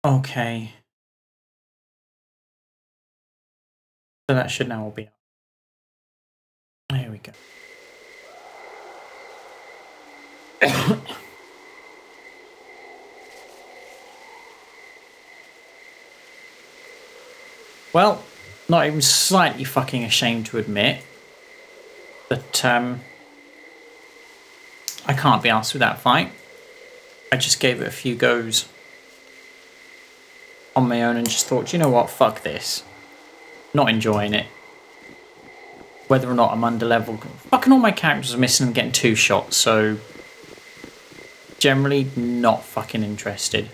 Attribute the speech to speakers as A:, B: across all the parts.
A: Okay. So that should now all be up. There we go. Well, not even slightly fucking ashamed to admit that I can't be asked with that fight. I just gave it a few goes on my own and just thought, you know what, fuck this. Not enjoying it. Whether or not I'm under level. Fucking all my characters are missing and getting 2 shots, so generally not fucking interested.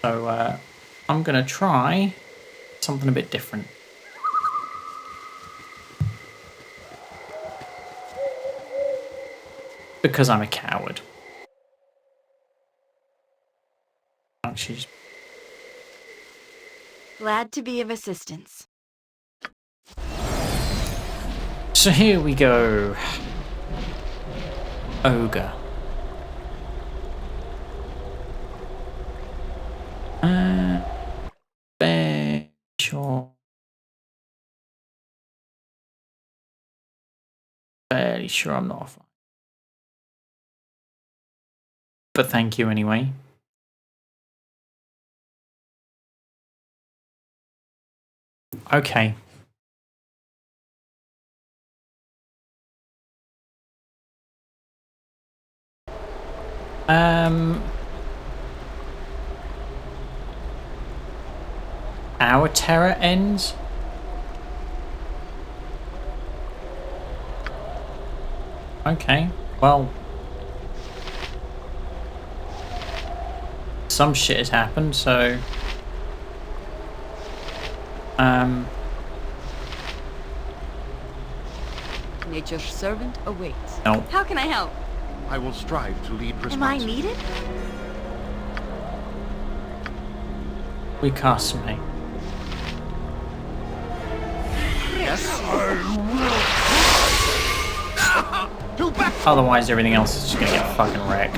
A: So I'm gonna try something a bit different. Because I'm a coward. Actually,
B: glad to be of assistance.
A: So here we go. Ogre. Sure. Fairly sure I'm not offline. But thank you anyway. Okay. Our terror ends. Okay, well, some shit has happened, so
B: Nature's servant awaits.
A: no.
B: How can I help?
C: I will strive to lead responsibly.
B: Am I needed?
A: We cast some hate.
C: Yes.
A: Otherwise, everything else is just gonna get fucking wrecked.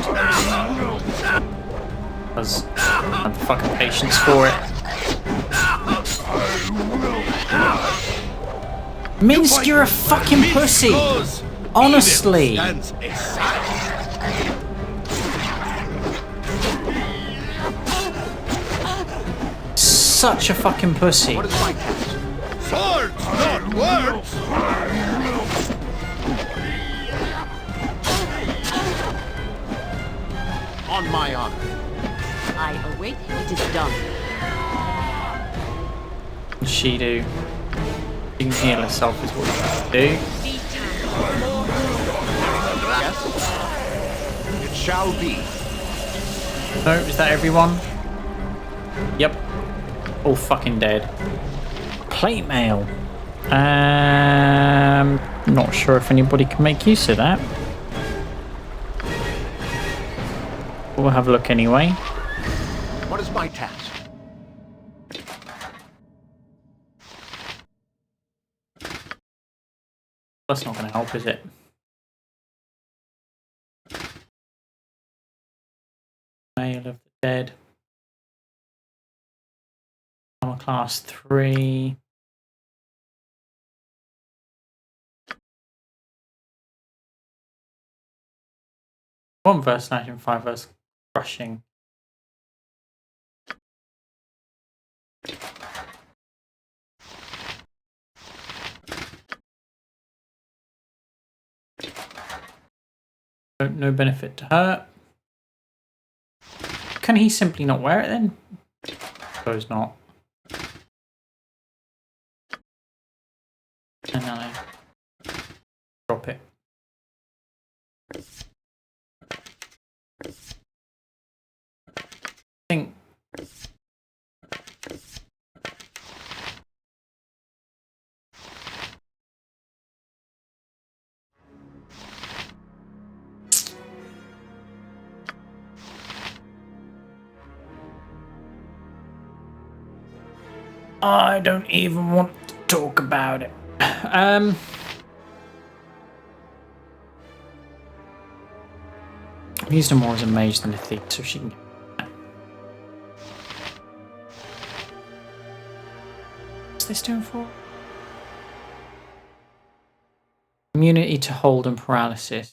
A: Because I have the fucking patience for it. Minsk, you're a fucking pussy! Honestly! Such a fucking pussy.
C: What is my task? Swords, not words! On my honor.
B: I await. It is done.
A: What does she do? She can heal herself is what she can do.
C: Yes. It shall be.
A: No, is that everyone? Yep. All fucking dead. Plate mail. Not sure if anybody can make use of that. We'll have a look anyway.
C: What is my task?
A: That's not going to help, is it? Mail of the dead. Armor class 3. One verse slashing, 5 verse crushing. No benefit to her. Can he simply not wear it then? Suppose not. And then I drop it. I think I don't even want to talk about it. I've used her more as a mage than a thief, so she can get that. What's this doing for? Immunity to hold and paralysis.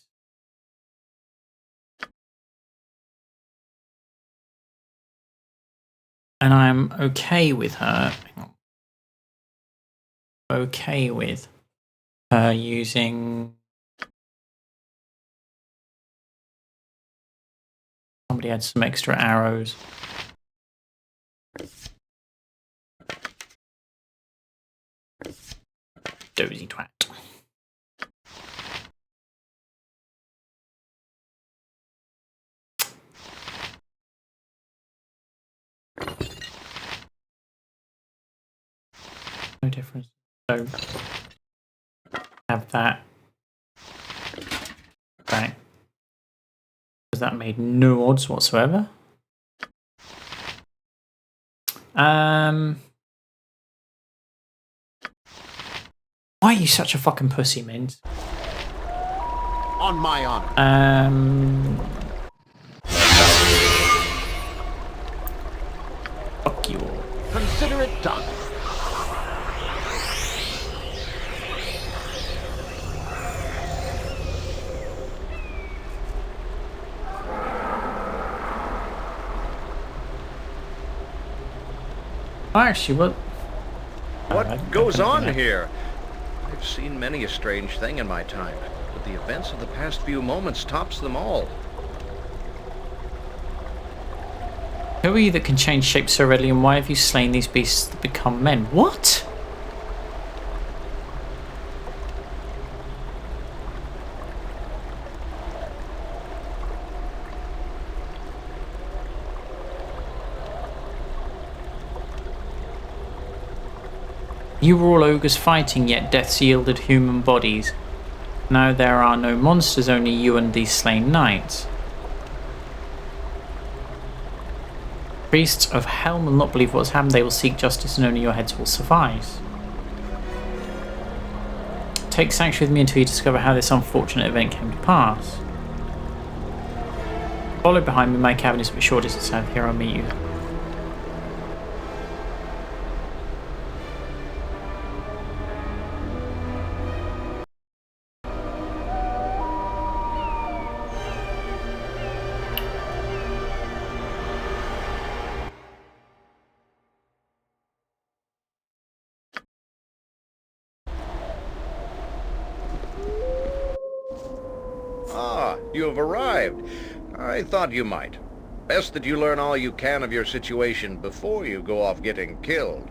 A: And I'm okay with her. Okay with her using. Somebody had some extra arrows. Dozy twat. No difference. So have that. Right. Because that made no odds whatsoever. Why are you such a fucking pussy, Mint?
C: On my honor.
A: Fuck you all.
C: Consider it done.
A: Actually, what?
C: What goes on here? I've seen many a strange thing in my time, but the events of the past few moments tops them all.
A: Who are you that can change shape so readily, and why have you slain these beasts that become men? What? You were all ogres fighting, yet death's yielded human bodies. Now there are no monsters, only you and these slain knights. Priests of hell will not believe what's happened, they will seek justice and only your heads will suffice. Take sanctuary with me until you discover how this unfortunate event came to pass. Follow behind me, my cabin is but short distance south, here I'll meet you.
C: Ah, you have arrived. I thought you might. Best that you learn all you can of your situation before you go off getting killed.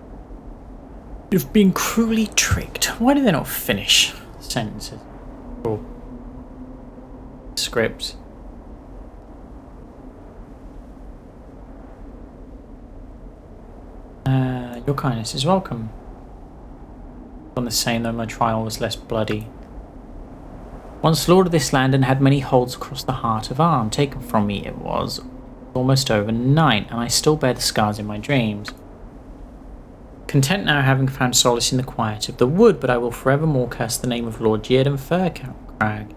A: You've been cruelly tricked. Why do they not finish sentences or scripts? Your kindness is welcome. On the same, though my trial was less bloody. Once lord of this land and had many holds across the heart of Arm, taken from me it was almost overnight, and I still bear the scars in my dreams. Content now having found solace in the quiet of the wood, but I will forevermore curse the name of Lord Gearden Faircrag.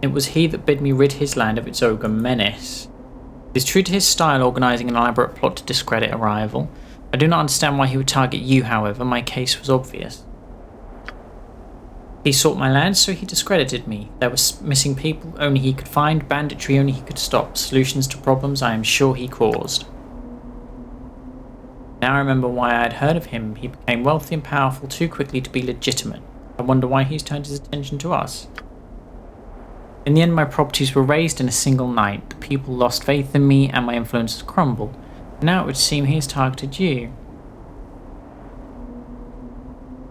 A: It was he that bid me rid his land of its ogre menace. It is true to his style, organising an elaborate plot to discredit a rival. I do not understand why he would target you, however, my case was obvious. He sought my land, so he discredited me. There were missing people only he could find, banditry only he could stop, solutions to problems I am sure he caused. Now I remember why I had heard of him. He became wealthy and powerful too quickly to be legitimate. I wonder why he's turned his attention to us. In the end, my properties were razed in a single night. The people lost faith in me and my influences crumbled. Now it would seem he has targeted you.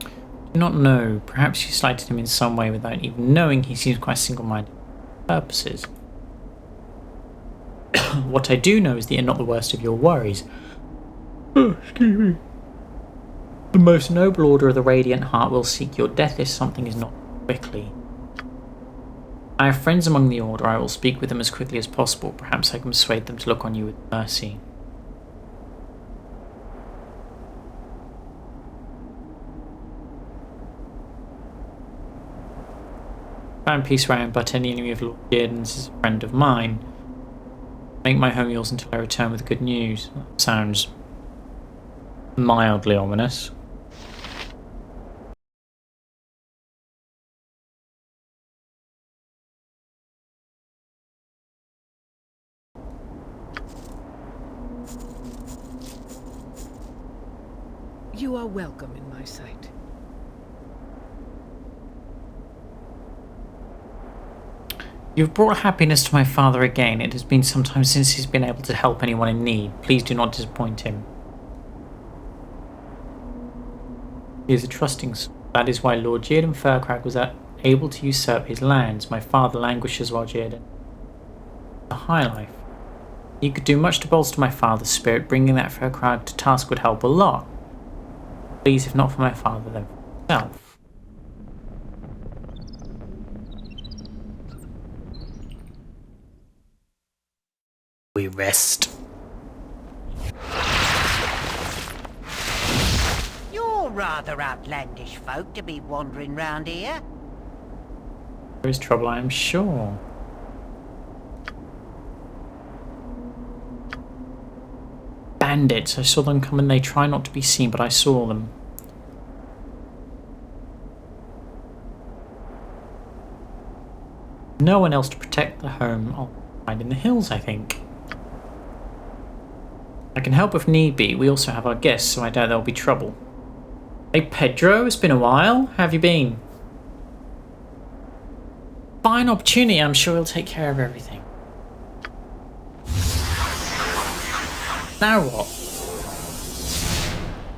A: I do not know. Perhaps you slighted him in some way without even knowing. He seems quite single-minded purposes. What I do know is that you're not the worst of your worries. Oh, excuse me. The most noble order of the Radiant Heart will seek your death if something is not quickly. I have friends among the Order. I will speak with them as quickly as possible. Perhaps I can persuade them to look on you with mercy. Found peace around, but any enemy of Lord Dearden's is a friend of mine. Make my home yours until I return with good news. That sounds mildly ominous.
D: You are welcome in my sight.
A: You've brought happiness to my father again. It has been some time since he's been able to help anyone in need. Please do not disappoint him. He is a trusting soul. That is why Lord Dearden Furcrag was able to usurp his lands. My father languishes while Dearden. The high life. He could do much to bolster my father's spirit. Bringing that Furcrag to task would help a lot. Please, if not for my father, then for himself. We rest.
E: You're rather outlandish folk to be wandering round here.
A: There is trouble, I am sure. Bandits. I saw them come and they try not to be seen, but I saw them. No one else to protect the home. I'll hide in the hills, I think. I can help if need be. We also have our guests, so I doubt there'll be trouble. Hey Pedro, it's been a while. How have you been? Fine opportunity. I'm sure he'll take care of everything. Now what?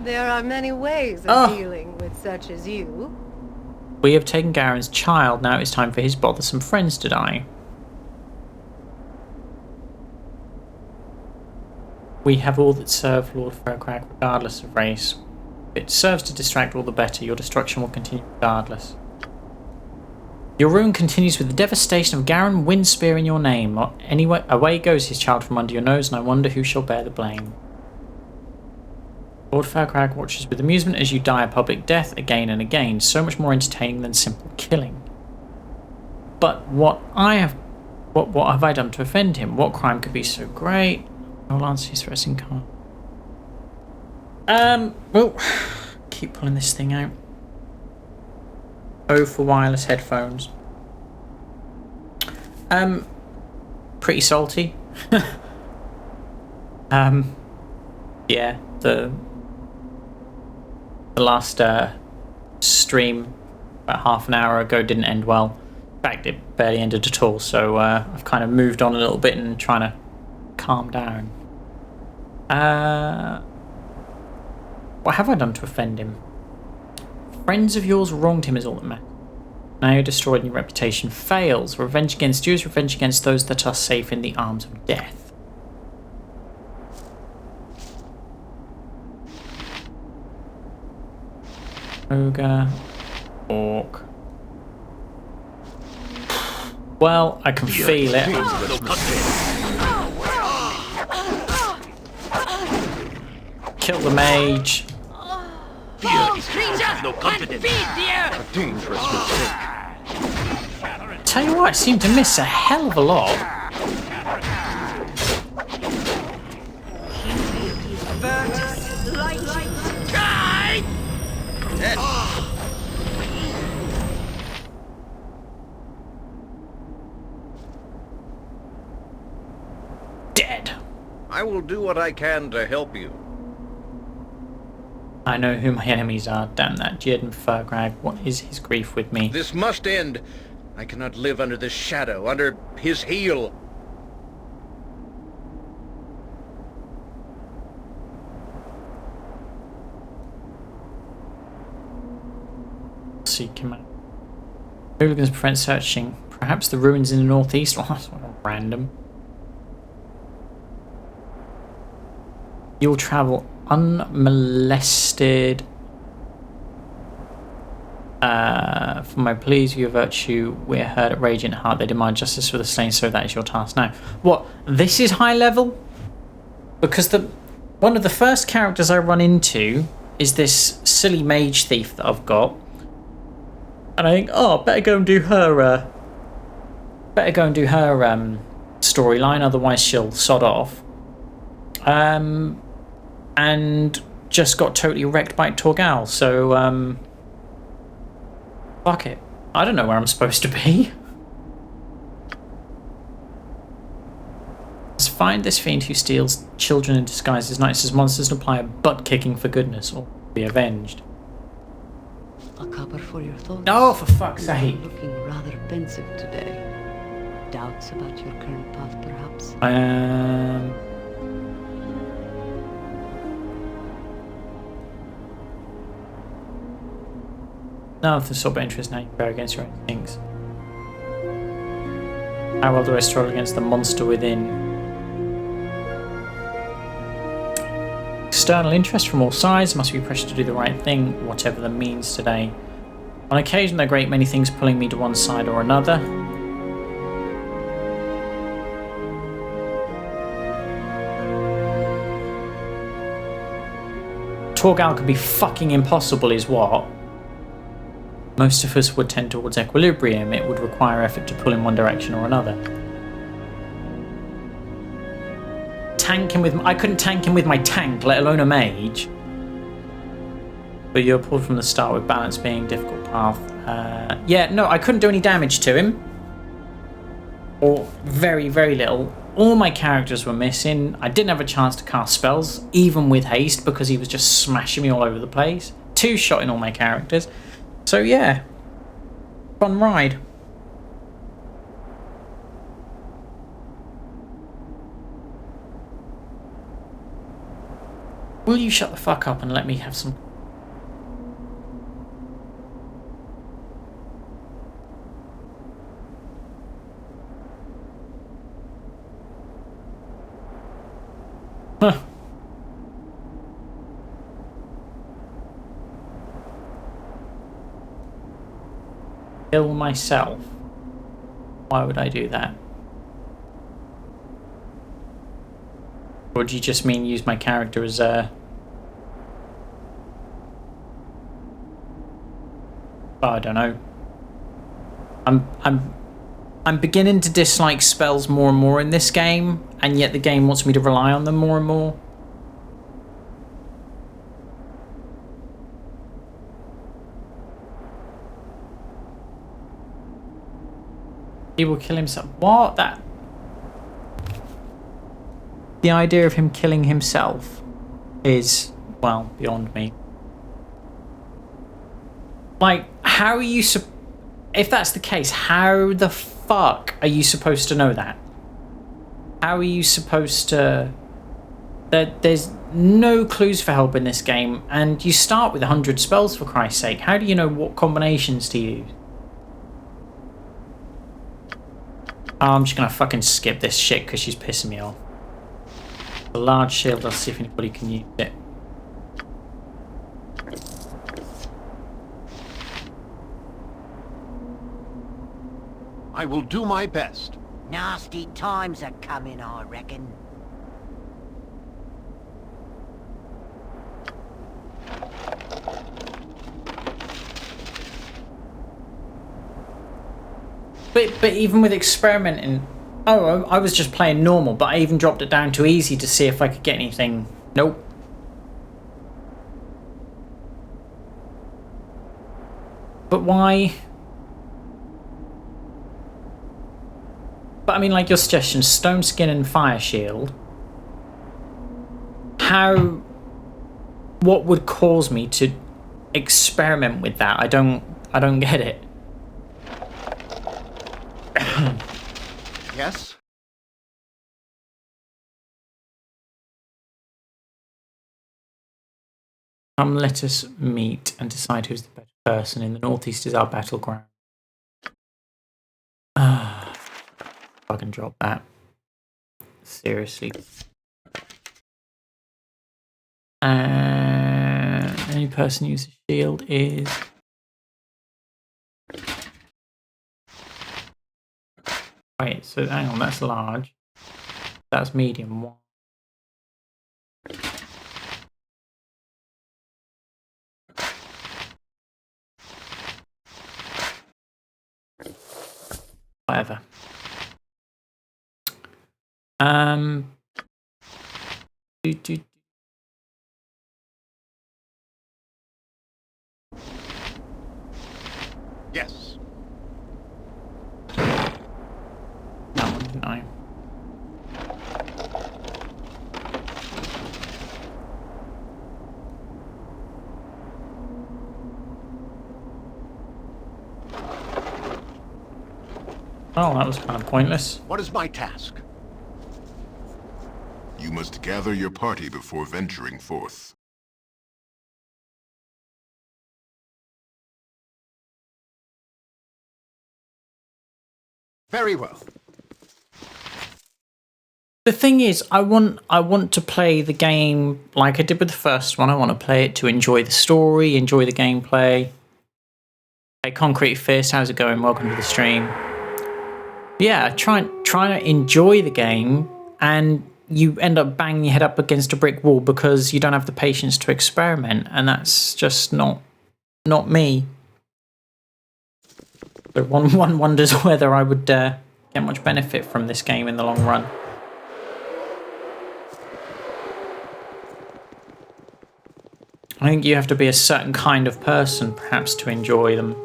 D: There are many ways of dealing with such as you.
A: We have taken Garen's child. Now it's time for his bothersome friends to die. We have all that serve Lord Furcrag regardless of race. If it serves to distract, all the better. Your destruction will continue regardless. Your ruin continues with the devastation of Garen Windspear in your name. Anyway, away goes his child from under your nose, and I wonder who shall bear the blame. Lord Furcrag watches with amusement as you die a public death again and again, so much more entertaining than simple killing. But what have I done to offend him? What crime could be so great? I'll answer his threatening card. Well, keep pulling this thing out. O for wireless headphones. Pretty salty. Yeah, the last stream about half an hour ago didn't end well. In fact, it barely ended at all, so I've kind of moved on a little bit and trying to calm down. What have I done to offend him? Friends of yours wronged him is all that matters. Now you're destroyed and your reputation fails. Revenge against you is revenge against those that are safe in the arms of death. Ogre. Orc. Well, I can feel it. Kill the mage. Tell you what, I seem to miss a hell of a lot. Dead.
C: I will do what I can to help you.
A: I know who my enemies are, damn that Dearden Furcrag. What is his grief with me?
C: This must end. I cannot live under this shadow, under his heel.
A: Seek him out. Hooligans prevent searching. Perhaps the ruins in the northeast? Well, that's random. You'll travel unmolested. For my pleas, your virtue, we're heard at Radiant Heart. They demand justice for the slain, so that is your task now. What? This is high level? Because one of the first characters I run into is this silly mage thief that I've got. And I think, oh, I better go and do her Better go and do her storyline, otherwise she'll sod off. And just got totally wrecked by Torgal, so fuck it. I don't know where I'm supposed to be. Let's find this fiend who steals children in disguise as knights as monsters and apply a butt kicking for goodness, or be avenged.
B: A copper for your thoughts.
A: Oh, for fuck's
B: You're
A: sake.
B: looking rather pensive today. Doubts about your current path, perhaps?
A: No, the sort of interest now you bear against your own instincts. How well do I struggle against the monster within? External interest from all sides, must be pressure to do the right thing, whatever the means today. On occasion, there are a great many things pulling me to one side or another. Torgal could be fucking impossible is what? Most of us would tend towards equilibrium. It would require effort to pull in one direction or another. Tank him with... I couldn't tank him with my tank, let alone a mage. But you're pulled from the start with balance being difficult path. Yeah, no, I couldn't do any damage to him. Or very, very little. All my characters were missing. I didn't have a chance to cast spells, even with haste, because he was just smashing me all over the place. 2-shot in all my characters. So yeah, fun ride. Will you shut the fuck up and let me have some... Huh. Kill myself. Why would I do that? Or do you just mean use my character as a... Oh, I don't know. I'm beginning to dislike spells more and more in this game, and yet the game wants me to rely on them more and more. He will kill himself. What? That... The idea of him killing himself is, well, beyond me. Like, how are you... If that's the case, how the fuck are you supposed to know that? How are you supposed to... There's no clues for help in this game, and you start with 100 spells, for Christ's sake. How do you know what combinations to use? Oh, I'm just gonna fucking skip this shit because she's pissing me off. A large shield, I'll see if anybody can use it.
F: I will do my best.
E: Nasty times are coming, I reckon.
A: But even with experimenting... Oh, I was just playing normal, but I even dropped it down to easy to see if I could get anything. Nope. But why? But I mean, like your suggestion, stone skin and fire shield. How? What would cause me to experiment with that? I don't get it.
F: Yes?
A: Come, let us meet and decide who's the better person. In the northeast is our battleground. Fucking drop that. Seriously. Any person who uses shield is... Wait, so hang on, that's large. That's medium. One. Whatever. Um.
F: Yes.
A: That one, didn't I? Oh, that was kind of pointless.
F: What is my task?
G: You must gather your party before venturing forth.
F: Very well.
A: The thing is, I want to play the game like I did with the first one. I want to play it to enjoy the story, enjoy the gameplay. Hey, Concrete Fist, how's it going? Welcome to the stream. Yeah, try to enjoy the game, and you end up banging your head up against a brick wall because you don't have the patience to experiment, and that's just not me. So one wonders whether I would get much benefit from this game in the long run. I think you have to be a certain kind of person, perhaps, to enjoy them.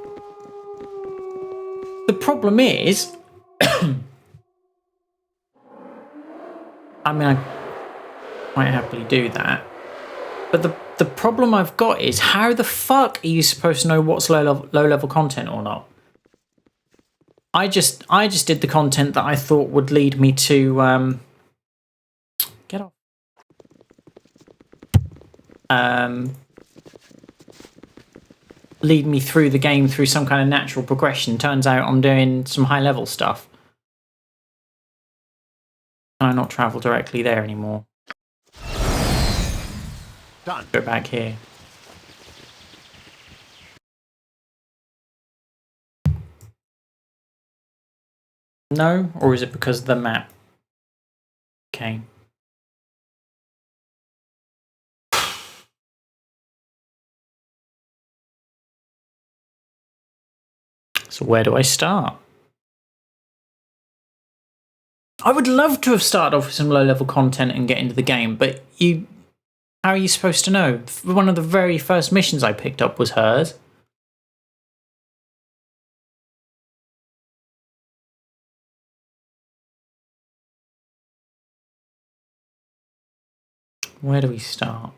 A: The problem is, I mean, I quite happily do that, but the problem I've got is, how the fuck are you supposed to know what's low level content or not? I just did the content that I thought would lead me to get off. Lead me through the game through some kind of natural progression. Turns out I'm doing some high level stuff. Can I not travel directly there anymore?
F: Done.
A: Go back here. No? Or is it because of the map? Okay. So where do I start? I would love to have started off with some low-level content and get into the game, but how are you supposed to know? One of the very first missions I picked up was hers. Where do we start?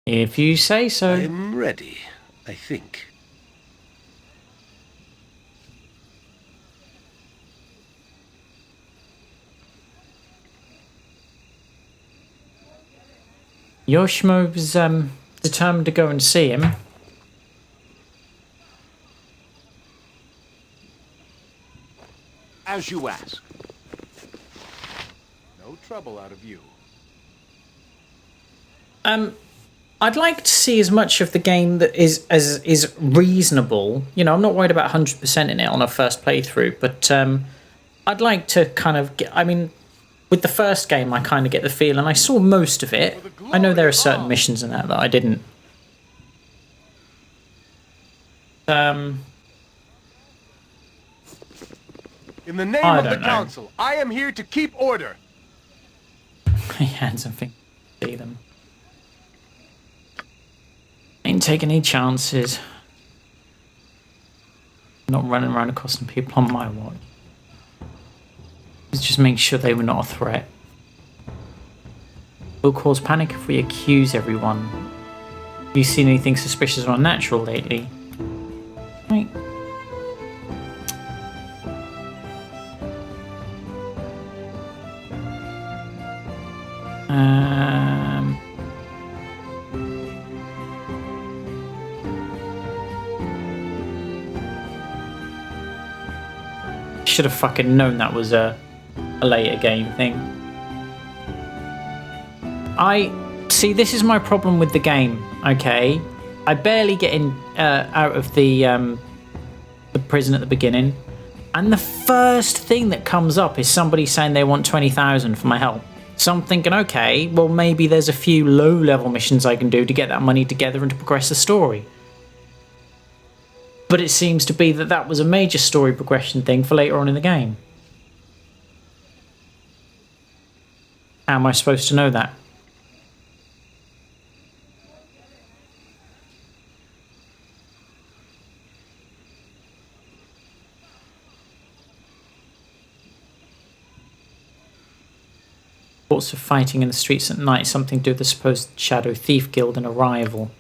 A: If you say so.
C: I'm ready, I think.
A: Yoshimo was determined to go and see him.
F: As you ask. No trouble out of you.
A: I'd like to see as much of the game that is reasonable. You know, I'm not worried about 100% in it on a first playthrough, but I'd like to kind of get. I mean, with the first game, I kind of get the feel, and I saw most of it. I know there are certain missions in that I didn't.
F: In the name of the council, I am here to keep order.
A: My hands and fingers see them. Ain't taking any chances. Not running around accosting people on my watch. Just make sure they were not a threat. We'll cause panic if we accuse everyone. Have you seen anything suspicious or unnatural lately? Right. Should have fucking known that was a later game thing. See, this is my problem with the game. Okay, I barely get in out of the prison at the beginning, and the first thing that comes up is somebody saying they want 20,000 for my help. So I'm thinking, okay, well maybe there's a few low-level missions I can do to get that money together and to progress the story. But it seems to be that that was a major story progression thing for later on in the game. How am I supposed to know that? Reports of fighting in the streets at night, something to do with the supposed Shadow Thief Guild and a rival.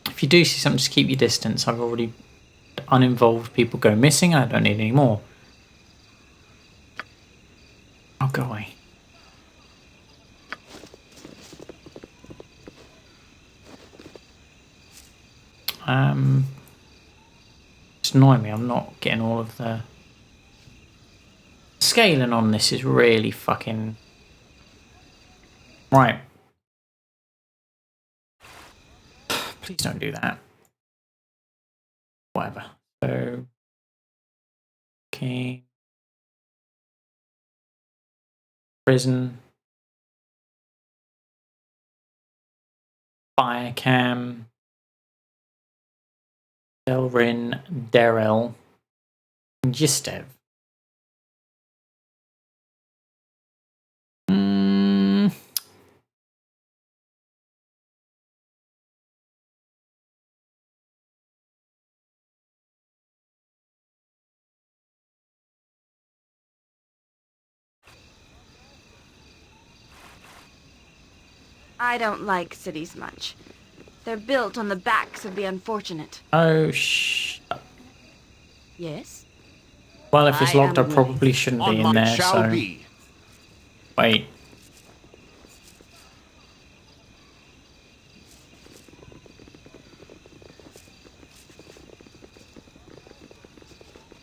A: If you do see something, just keep your distance. I've already uninvolved people go missing. I don't need any more. Oh, go away. It's annoying me. I'm not getting all of the scaling on this is really fucking right. Please don't do that. Whatever. So, okay. Prison. Firecam. Delrin, Darrell, and Gistev.
H: I don't like cities much. They're built on the backs of the unfortunate.
A: Oh,
H: Yes?
A: well, if it's locked, I probably shouldn't be in there, so... Wait.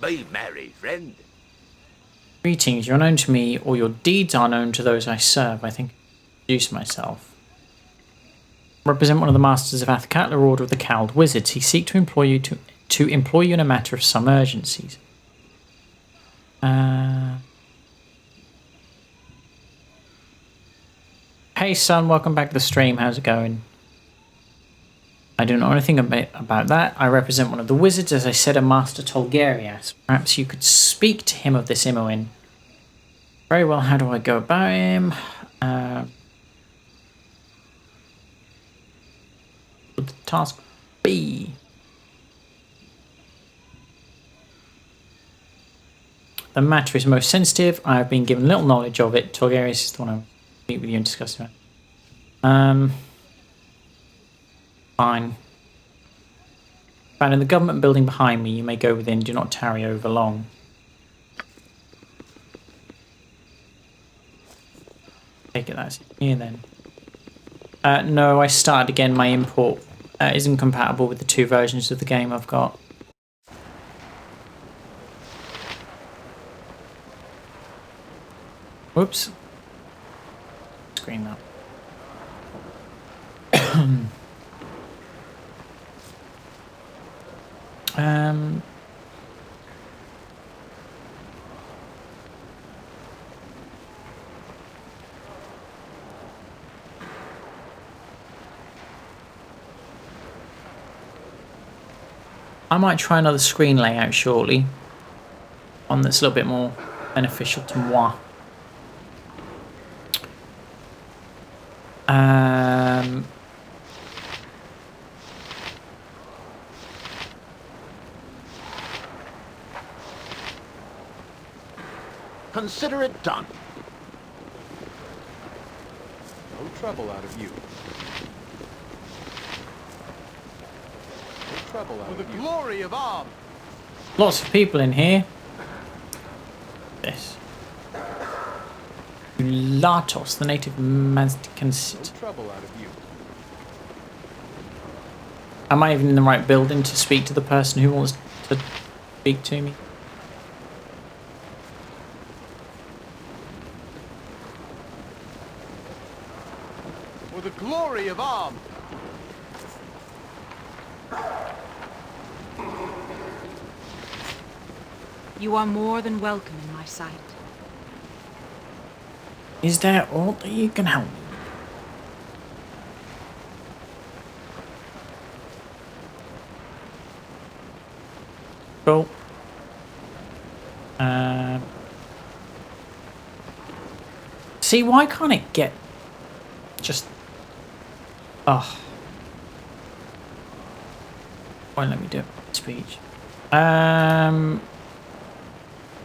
I: Be merry, friend.
A: Greetings, you're known to me, or your deeds are known to those I serve. I think I'll introduce myself. Represent one of the masters of Athkatla Order of the Cowled Wizards. He seeks to employ you in a matter of some urgencies. Hey son, welcome back to the stream. How's it going? I don't know anything about that. I represent one of the wizards, as I said, a Master Tolgarias. Perhaps you could speak to him of this Imoen. Very well, how do I go about him? Would the task be? The matter is most sensitive. I have been given little knowledge of it. Tolgarius is the one I meet with you and discuss it. Fine. Found in the government building behind me. You may go within. Do not tarry over long. Take it that's here then. No, I started again. My import isn't compatible with the two versions of the game I've got. Whoops. Screen that. I might try another screen layout shortly. One that's a little bit more beneficial to moi.
I: Consider it done.
F: No trouble out of you. No trouble out of you. For the glory of Om!
A: Lots of people in here. This. Latos, the native Mazdican city.
F: No trouble out of you.
A: Am I even in the right building to speak to the person who wants to speak to me?
F: For the glory of Om!
J: You are more than welcome in my sight.
A: Is there aught that you can help me? Cool. See, why can't it get just... Oh. Won't let me do it. Speech.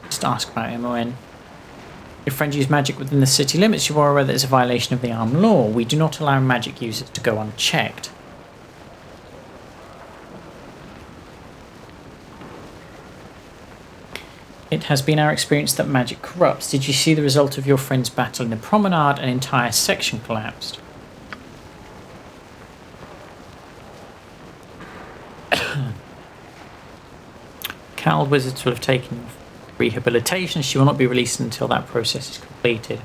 A: Just ask about MON. If friends use magic within the city limits, you are aware that it's a violation of the armed law. We do not allow magic users to go unchecked. It has been our experience that magic corrupts. Did you see the result of your friend's battle in the promenade? An entire section collapsed. Cowled wizards will have taken rehabilitation. She will not be released until that process is completed.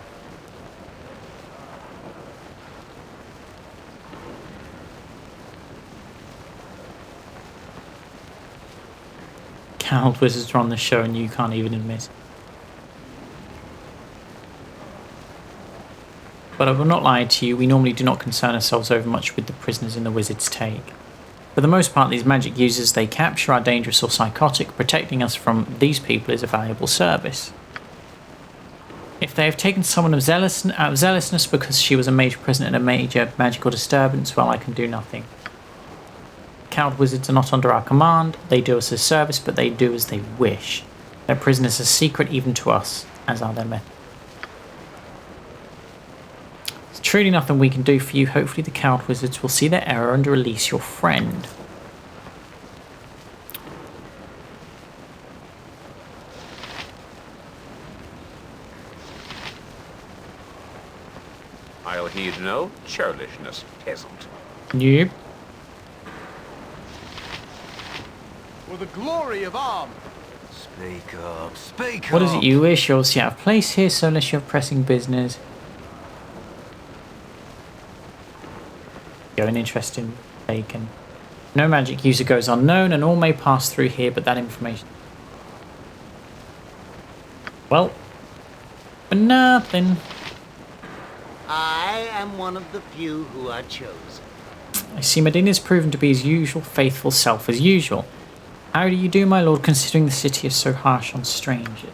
A: Cowled wizards are on the show and you can't even admit it. But I will not lie to you, we normally do not concern ourselves over much with the prisoners in the wizard's take. For the most part, these magic users they capture are dangerous or psychotic. Protecting us from these people is a valuable service. If they have taken someone out of zealousness because she was a major prisoner in a major magical disturbance, well, I can do nothing. Cowled wizards are not under our command. They do us a service, but they do as they wish. Their prisoners are secret even to us, as are their methods. There's truly nothing we can do for you. Hopefully the cowled wizards will see their error and release your friend.
I: I'll heed no churlishness, peasant.
A: Yep.
F: For the glory of Arm. Speak up, speak up.
A: What is it you wish? You're obviously out of place here, so unless you have pressing business. An interest in taken. No magic user goes unknown and all may pass through here, but that information... Well, for nothing.
E: I am one of the few who are chosen.
A: I see Medina's proven to be his usual faithful self as usual. How do you do, my lord, considering the city is so harsh on strangers?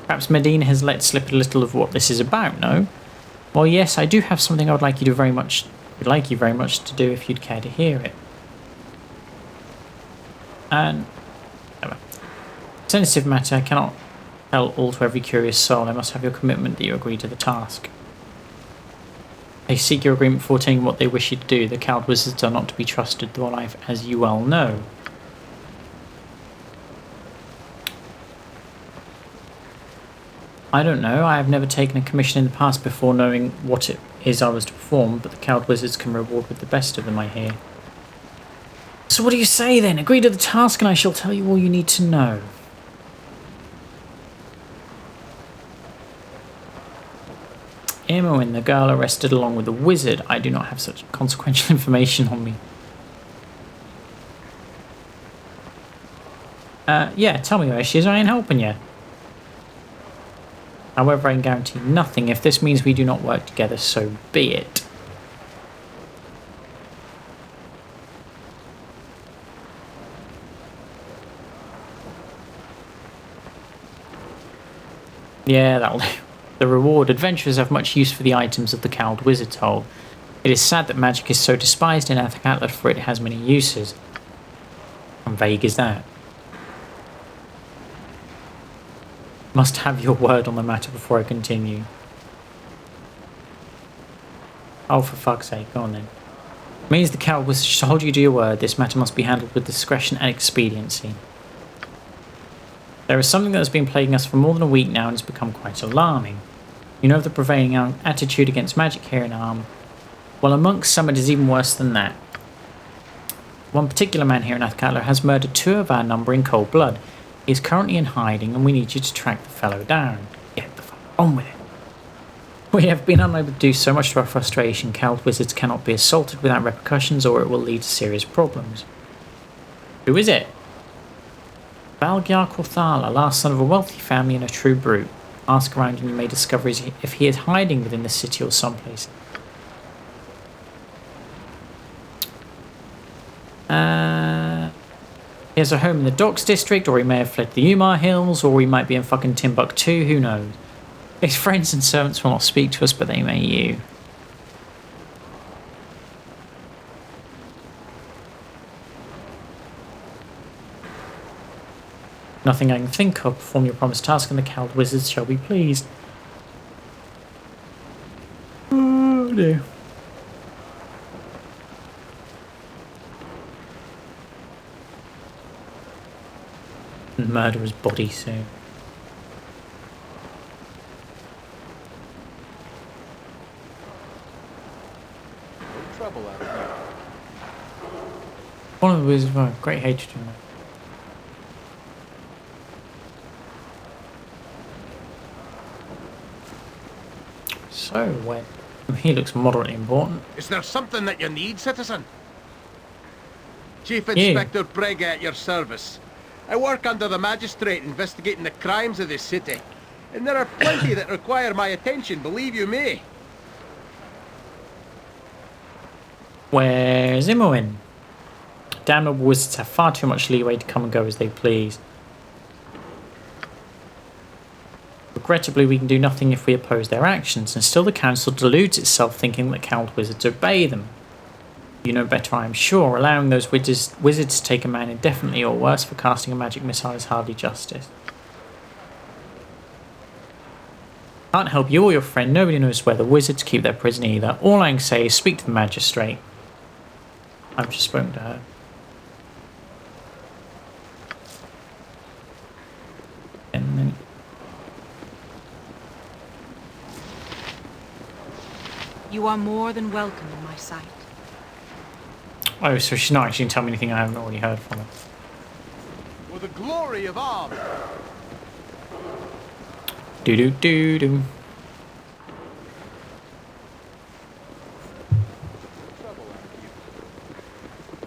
A: Perhaps Medina has let slip a little of what this is about, no? Well, yes, I do have something I would like you very much to do if you'd care to hear it. And... sensitive matter, I cannot tell all to every curious soul. I must have your commitment that you agree to the task. They seek your agreement before telling what they wish you to do. The cowled wizards are not to be trusted through life, as you well know. I don't know. I have never taken a commission in the past before knowing what it is I was to perform, but the cowled wizards can reward with the best of them, I hear. So what do you say then? Agree to the task and I shall tell you all you need to know. Imoen, the girl arrested along with the wizard. I do not have such consequential information on me. Yeah, tell me where she is. I ain't helping you. However, I can guarantee nothing. If this means we do not work together, so be it. Yeah, that'll do. The reward. Adventurers have much use for the items of the cowled wizard's hole. It is sad that magic is so despised in Athkatla, for it has many uses. How vague is that? Must have your word on the matter before I continue. Oh, for fuck's sake, go on then. It means the cowled wizard should hold you to your word. This matter must be handled with discretion and expediency. There is something that has been plaguing us for more than a week now and has become quite alarming. You know of the prevailing attitude against magic here in Arm. Well, amongst some it is even worse than that. One particular man here in Athkatla has murdered 2 of our number in cold blood. He is currently in hiding and we need you to track the fellow down. Get the fuck on with it. We have been unable to do so much to our frustration. Cowled wizards cannot be assaulted without repercussions or it will lead to serious problems. Who is it? Balgyar Korthala, last son of a wealthy family and a true brute. Ask around and you may discover if he is hiding within the city or someplace. He has a home in the Docks district, or he may have fled the Umar Hills, or he might be in fucking Timbuktu, who knows. His friends and servants will not speak to us, but they may you. Nothing I can think of. Perform your promised task and the cowled wizards shall be pleased. Oh dear. And murderer's body soon.
F: Trouble out here.
A: One of the wizards, oh, great hatred in there. So, when he looks moderately important.
F: Is there something that you need, citizen? Chief Inspector Brega at your service. I work under the magistrate investigating the crimes of this city. And there are plenty that require my attention, believe you me.
A: Where's Imoen? Damnable wizards have far too much leeway to come and go as they please. Regrettably, we can do nothing if we oppose their actions, and still the council deludes itself thinking that cowled wizards obey them. You know better, I am sure. Allowing those wizards to take a man indefinitely or worse for casting a magic missile is hardly justice. Can't help you or your friend. Nobody knows where the wizards keep their prison either. All I can say is speak to the magistrate. I've just spoken to her. And then...
J: You are more than welcome in my sight.
A: Oh, so she's not actually telling me anything I haven't already heard from her.
F: For the glory of arms.
A: Do-do-do-do.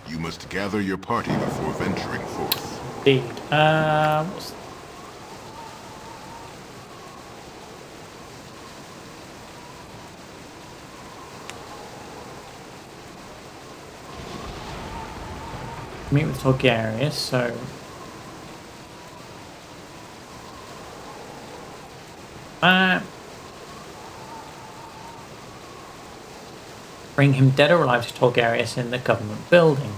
G: You must gather your party before venturing forth.
A: Indeed. What's... Meet with Targaryen, so... Bring him dead or alive to Targaryen in the government building.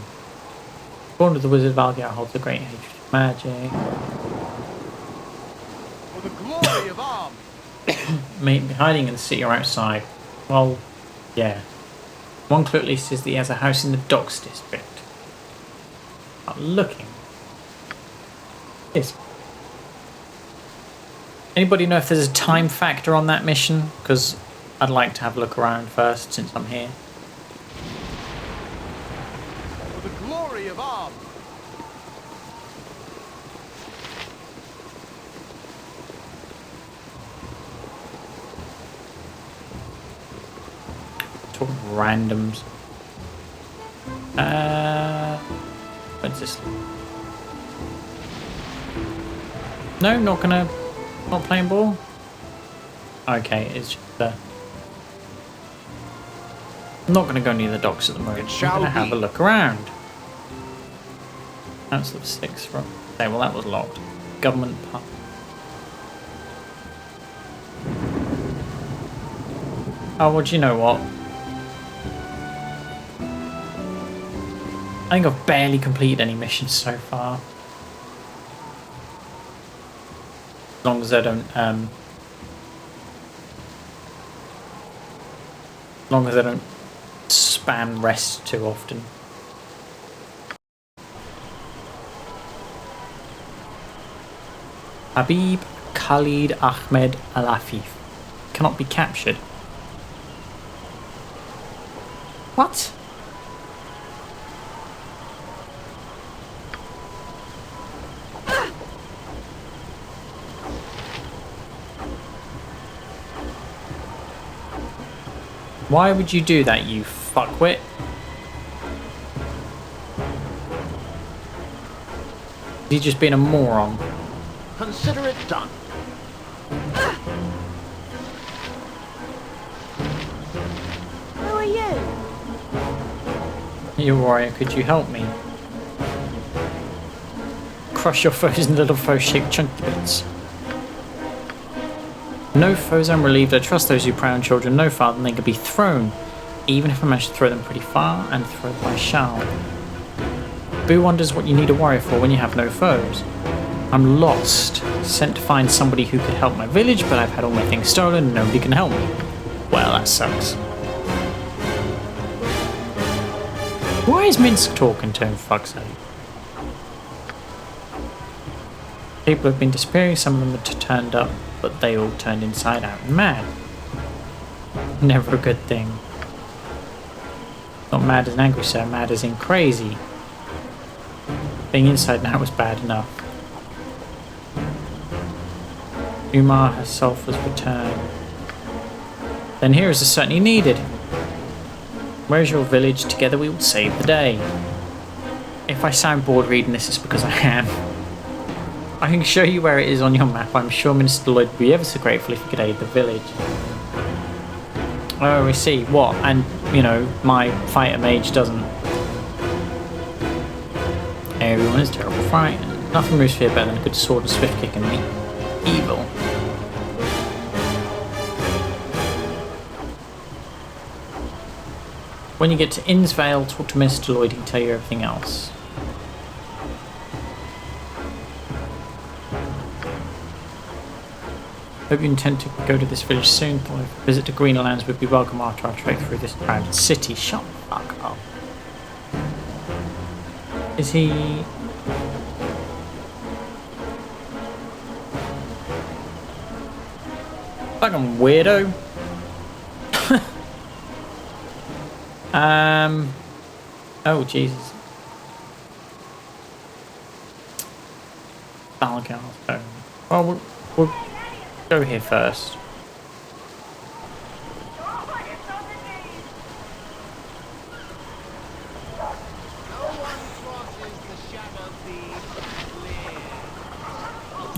A: Born to the wizard, Valgar holds a great hatred of magic.
F: For the glory of arms.
A: May be hiding in the city or outside. Well, yeah. One clue at least is that he has a house in the Docks district. Not looking. Yes. Anybody know if there's a time factor on that mission? Because I'd like to have a look around first since I'm here.
F: For the glory of arms.
A: Talking randoms. What's this? No, not playing ball? Okay, it's just I'm not gonna go near the docks at the moment. I'm gonna have a look around. That's the 6 from. Okay, well that was locked. Government park. Oh, well, do you know what? I think I've barely completed any missions so far. As long as I don't, spam rest too often. Habib Khalid Ahmed Al-Afif cannot be captured. What? Why would you do that, you fuckwit? He's just being a moron.
F: Consider it done.
H: Who are you?
A: You warrior, could you help me? Crush your foes in little foe-shaped chunky bits. No foes, I'm relieved. I trust those who prey on children no farther than they could be thrown, even if I manage to throw them pretty far, and throw them I shall. Boo wonders what you need a warrior for when you have no foes. I'm lost, sent to find somebody who could help my village, but I've had all my things stolen and nobody can help me. Well, that sucks. Why is Minsk talking to him, fuck's sake? People have been disappearing, some of them have turned up, but they all turned inside out and mad. Never a good thing. Not mad as in angry, sir, mad as in crazy. Being inside now was bad enough. Umar herself was returned. Then heroes are certainly needed. Where is your village? Together we will save the day. If I sound bored reading this, it's because I am. I can show you where it is on your map. I'm sure Minister Lloyd would be ever so grateful if you could aid the village. Oh, I see. What? And, you know, my fighter mage doesn't. Everyone is terrible frightened. Nothing moves fear better than a good sword and swift kick and the evil. When you get to Innsvale, talk to Mr. Lloyd, he can tell you everything else. Hope you intend to go to this village soon. Thought a visit to Greener Lands would be welcome after our trek through this crowded city. Shut the fuck up. Is he... fucking weirdo? Oh, Jesus. Balgal's home. Well, we'll go here first.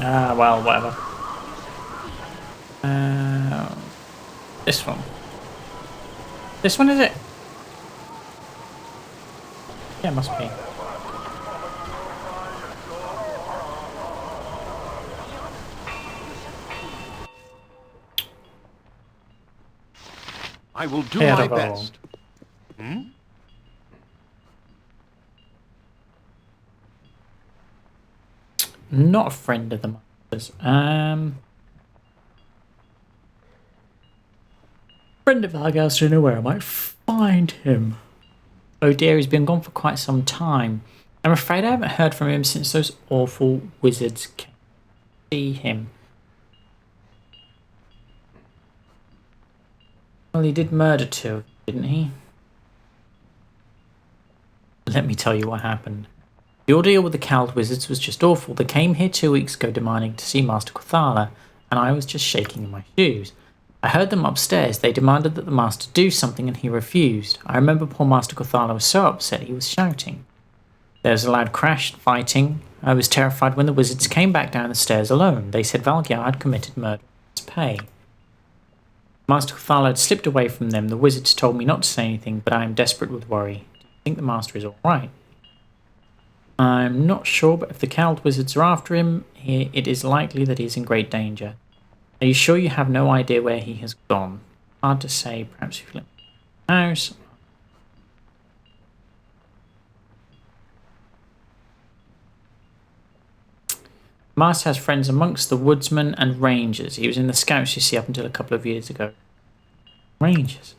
A: Ah, well, whatever. This one. This one, is it? Yeah, it must be.
F: I will do my best. Hmm?
A: Not a friend of the masters. Friend of Argyle's, do you know where I might find him? Oh dear, he's been gone for quite some time. I'm afraid I haven't heard from him since those awful wizards came to see him. Well, he did murder two, didn't he? Let me tell you what happened. The ordeal with the cowled wizards was just awful. They came here 2 weeks ago demanding to see Master Quathala, and I was just shaking in my shoes. I heard them upstairs. They demanded that the master do something and he refused. I remember poor Master Quathala was so upset he was shouting. There was a loud crash, fighting. I was terrified when the wizards came back down the stairs alone. They said Valgyr had committed murder to pay. Master Quathala had slipped away from them. The wizards told me not to say anything, but I am desperate with worry. Do you think the master is alright? I'm not sure, but if the cowled wizards are after him, it is likely that he is in great danger. Are you sure you have no idea where he has gone? Hard to say. Perhaps you've left the house. Master has friends amongst the woodsmen and rangers. He was in the scouts, you see, up until a couple of years ago. Rangers?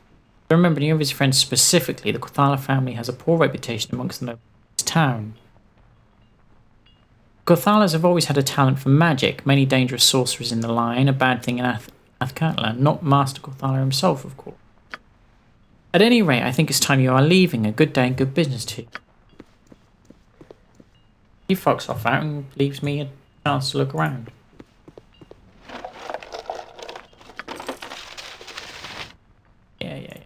A: I remember any of his friends specifically. The Quathala family has a poor reputation amongst the nobles of this town. Quathalas have always had a talent for magic. Many dangerous sorcerers in the line. A bad thing in Athkatla. Not Master Quathala himself, of course. At any rate, I think it's time you are leaving. A good day and good business to you. He fucks off out and leaves me a chance to look around. Yeah.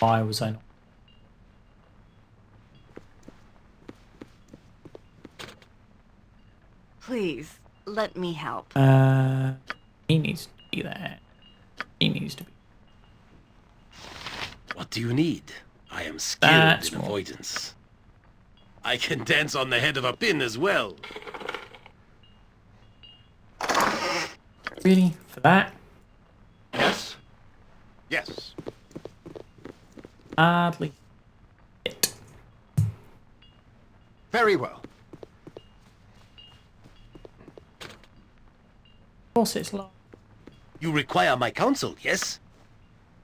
A: Why was I not?
H: Please, let me help.
A: He needs to be there. He needs to be.
K: What do you need? I am skilled
A: That's
K: in
A: more.
K: avoidance. I can dance on the head of a pin as well.
A: Really? For that?
F: Yes? Yes.
A: Hardly. It.
F: Very well.
A: Of course it's long.
K: You require my counsel, yes?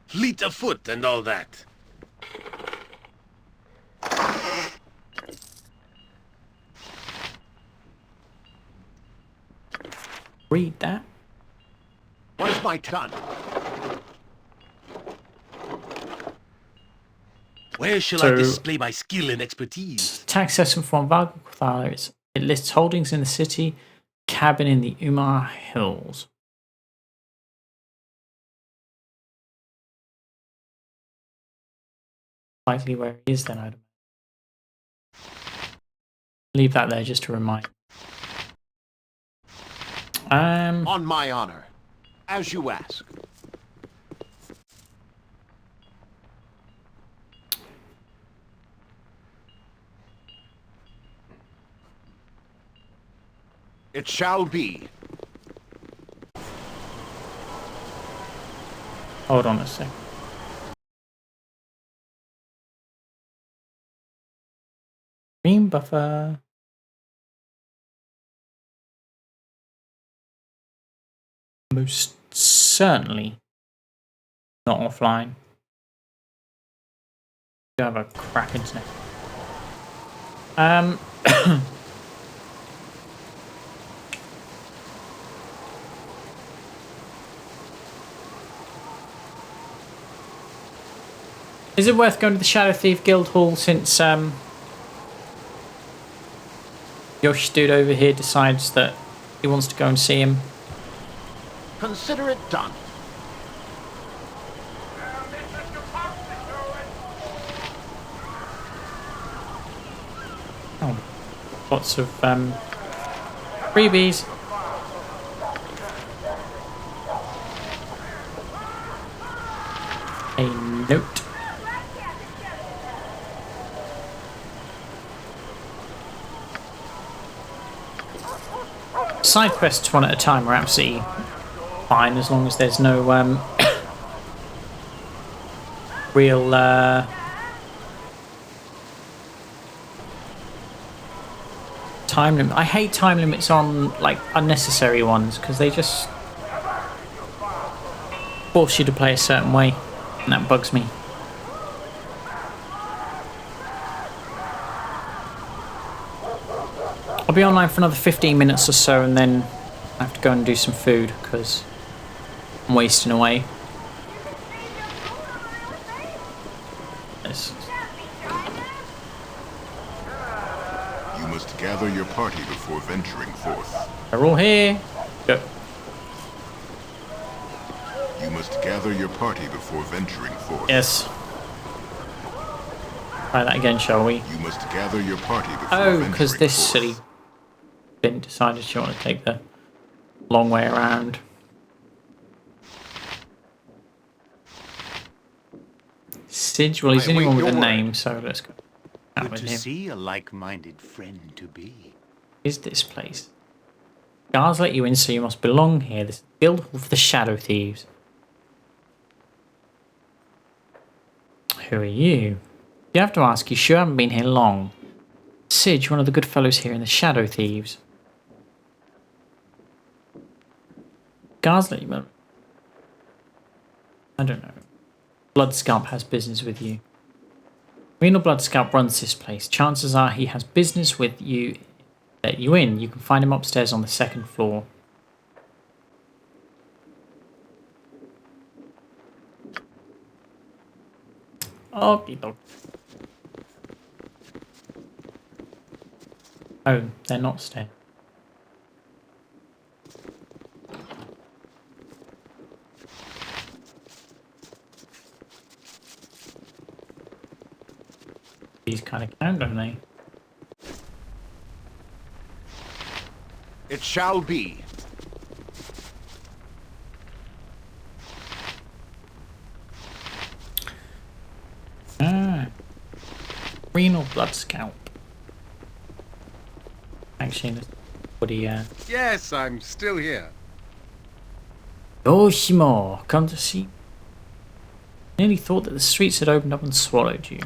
K: Fleet of foot and all that.
A: Read that.
F: What is my turn?
K: Where shall
A: So-
K: I display my skill and expertise?
A: Tax assessment from Valgotharis. It lists holdings in the city, cabin in the Umar Hills. Likely where he is then, I'd leave that there just to remind.
F: On my honor. As you ask. It shall be.
A: Hold on a sec. Green buffer. Most certainly not offline. You have a crap internet. Is it worth going to the Shadow Thief Guild Hall since Yosh dude over here decides that he wants to go and see him?
F: Consider it done.
A: Oh, lots of freebies. A note. Side quests one at a time are absolutely fine as long as there's no real time limit. I hate time limits on like unnecessary ones because they just force you to play a certain way, and that bugs me. I'll be online for another 15 minutes or so, and then I have to go and do some food because I'm wasting away.
G: You must gather your party before venturing forth.
A: They're all here. Go.
G: You must gather your party before venturing forth.
A: Yes. Try that again, shall we?
G: You must gather your party before
A: Oh,
G: venturing
A: because this
G: forth.
A: silly bin decided she wanted to take the long way around. Sidge, well, he's the only one with a name, so let's go out with him.
K: See a like-minded friend to be.
A: Is this place? Guards let you in, so you must belong here. This is the guild hall for the Shadow Thieves. Who are you? You have to ask, you sure haven't been here long. Sidge, one of the good fellows here in the Shadow Thieves. Guards let you in. I don't know. Bloodscalp has business with you. Renal Bloodscalp runs this place. Chances are he has business with you. Let you in. You can find him upstairs on the second floor. Okie doke. Oh, they're not stairs. These kind of count, don't they?
F: It shall be.
A: Ah. Renal blood scalp. Actually, what do you...
F: Yes, I'm still here.
A: Yoshimo, come to see. I nearly thought that the streets had opened up and swallowed you.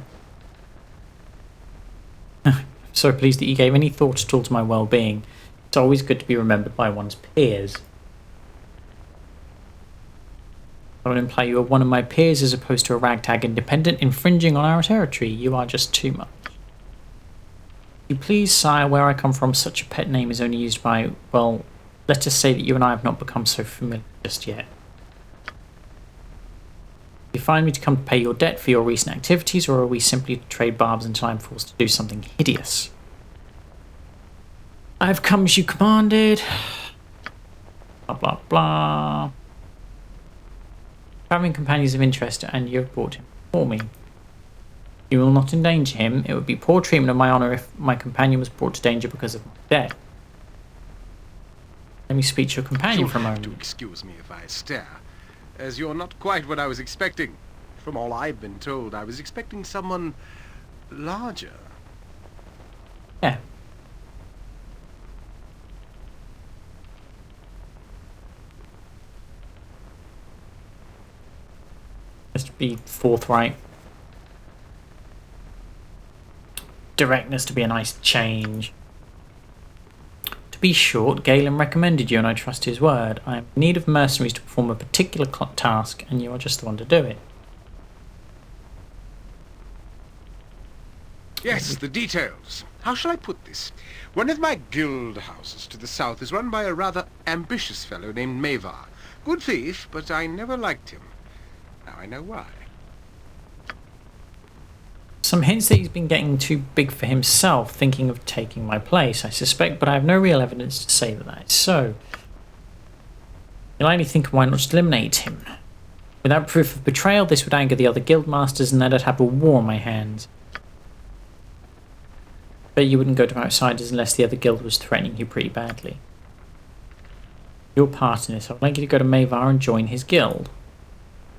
A: I'm so pleased that you gave any thought at all to my well-being. It's always good to be remembered by one's peers. I would imply you are one of my peers as opposed to a ragtag independent infringing on our territory. You are just too much. You please, sire, where I come from, such a pet name is only used by, well, let us say that you and I have not become so familiar just yet. Do you find me to come to pay your debt for your recent activities, or are we simply to trade barbs until I'm forced to do something hideous? I have come as you commanded. Blah, blah, blah. Having companions of interest, and you have brought him for me. You will not endanger him. It would be poor treatment of my honour if my companion was brought to danger because of my debt. Let me speak to your companion for a moment.
F: You'll have to excuse me if I stare, as you're not quite what I was expecting. From all I've been told, I was expecting someone larger.
A: Yeah. Let's be forthright. Directness to be a nice change. To be short, Galen recommended you and I trust his word. I am in need of mercenaries to perform a particular task, and you are just the one to do it.
F: Yes, the details. How shall I put this? One of my guild houses to the south is run by a rather ambitious fellow named Mavar. Good thief, but I never liked him. Now I know why.
A: Some hints that he's been getting too big for himself, thinking of taking my place, I suspect, but I have no real evidence to say that that is so. You'll only think, why not just eliminate him? Without proof of betrayal, this would anger the other guild masters, and then I'd have a war on my hands. But you wouldn't go to outsiders unless the other guild was threatening you pretty badly. Your part in this, I'd like you to go to Mavar and join his guild.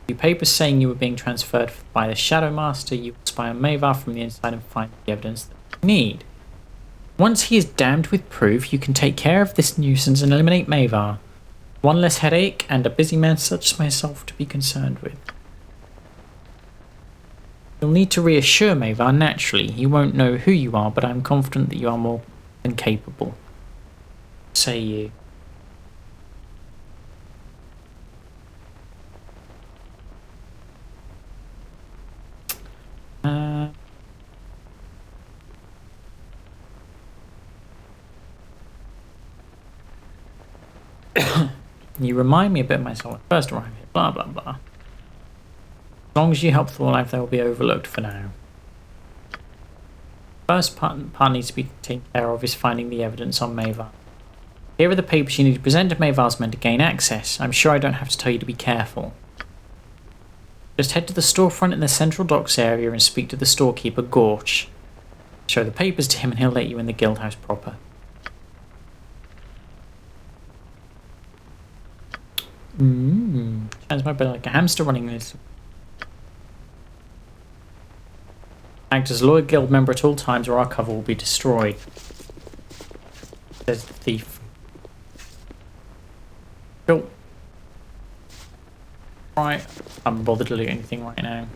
A: Your papers saying you were being transferred by the Shadow Master, you will spy on Mavar from the inside and find the evidence that you need. Once he is damned with proof, you can take care of this nuisance and eliminate Mavar. One less headache and a busy man such as myself to be concerned with. You'll need to reassure Mavar naturally. He won't know who you are, but I'm confident that you are more than capable. Say you. You remind me a bit of myself when I first arrived here, blah blah blah. As long as you help the life, they will be overlooked for now. First part needs to be taken care of is finding the evidence on Mavar. Here are the papers you need to present to Mavar's men to gain access. I'm sure I don't have to tell you to be careful. Just head to the storefront in the central docks area and speak to the storekeeper, Gorch. Show the papers to him and he'll let you in the guild house proper. Sounds my bit like a hamster running this. Act as a loyal guild member at all times or our cover will be destroyed. Says the thief. Cool. Right. I'm not bothered to loot anything right now.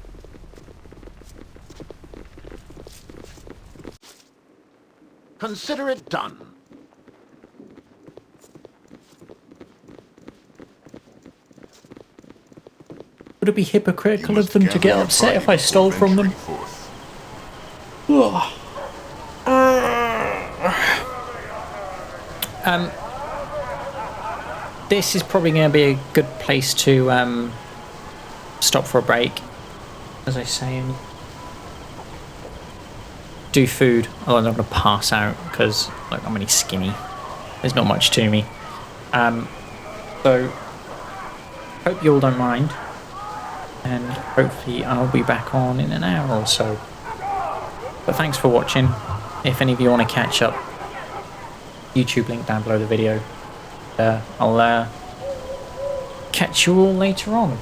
C: Consider it done.
A: Would it be hypocritical of them to get upset if I stole from them? This is probably going to be a good place to stop for a break, as I say, and do food. Otherwise I'm going to pass out because like, I'm really skinny. There's not much to me. So hope you all don't mind. And hopefully I'll be back on in an hour or so. But thanks for watching. If any of you want to catch up, YouTube link down below the video. I'll catch you all later on.